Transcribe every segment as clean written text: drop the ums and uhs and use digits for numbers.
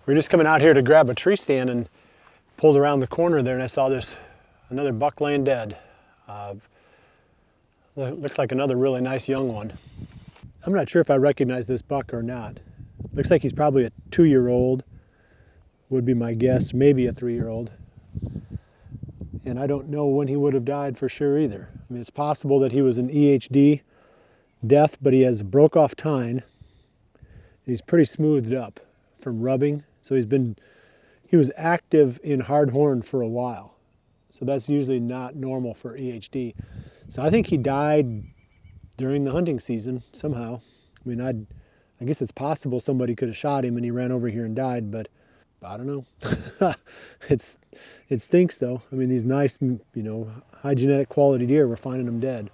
We were just coming out here to grab a tree stand and pulled around the corner there, and I saw another buck laying dead. Looks like another really nice young one. I'm not sure if I recognize this buck or not. Looks like he's probably a 2-year-old, would be my guess, maybe a 3-year-old. And I don't know when he would have died for sure either. I mean, it's possible that he was an EHD death, but he has broke off tine. He's pretty smoothed up from rubbing. So he was active in hard horn for a while. So that's usually not normal for EHD. So I think he died during the hunting season somehow. I mean, I guess it's possible somebody could have shot him and he ran over here and died, but I don't know. It stinks though. I mean, these nice, high genetic quality deer, we're finding them dead.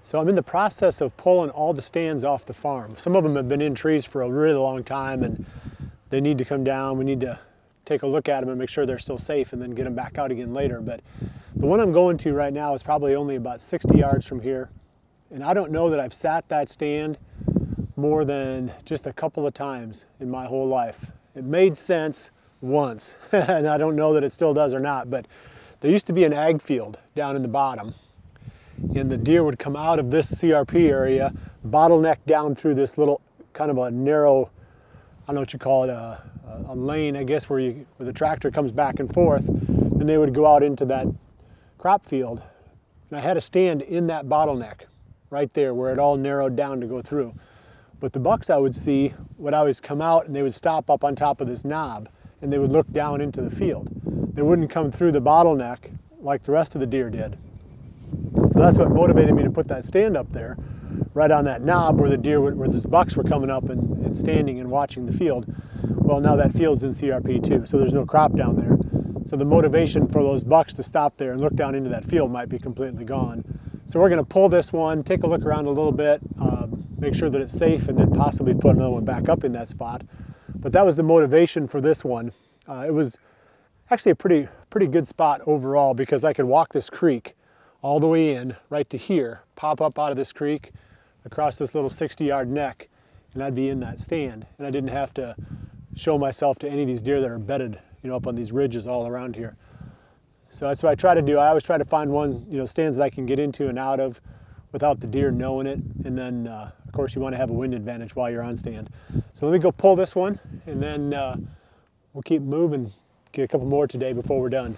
So I'm in the process of pulling all the stands off the farm. Some of them have been in trees for a really long time and they need to come down. We need to take a look at them and make sure they're still safe and then get them back out again later. But the one I'm going to right now is probably only about 60 yards from here. And I don't know that I've sat that stand more than just a couple of times in my whole life. It made sense once, and I don't know that it still does or not, but there used to be an ag field down in the bottom, and the deer would come out of this CRP area, bottleneck down through this little kind of a narrow, I don't know what you call it, a lane, I guess, where the tractor comes back and forth, and they would go out into that crop field. And I had a stand in that bottleneck right there where it all narrowed down to go through. But the bucks I would see would always come out and they would stop up on top of this knob and they would look down into the field. They wouldn't come through the bottleneck like the rest of the deer did. So that's what motivated me to put that stand up there, right on that knob where where those bucks were coming up and standing and watching the field. Well, now that field's in CRP too, so there's no crop down there. So the motivation for those bucks to stop there and look down into that field might be completely gone. So we're gonna pull this one, take a look around a little bit, make sure that it's safe, and then possibly put another one back up in that spot. But that was the motivation for this one. It was actually a pretty good spot overall because I could walk this creek all the way in right to here, pop up out of this creek across this little 60-yard neck, and I'd be in that stand. And I didn't have to show myself to any of these deer that are bedded, up on these ridges all around here. So that's what I try to do. I always try to find one, stands that I can get into and out of without the deer knowing it. And then, of course, you want to have a wind advantage while you're on stand. So let me go pull this one, and then we'll keep moving, get a couple more today before we're done.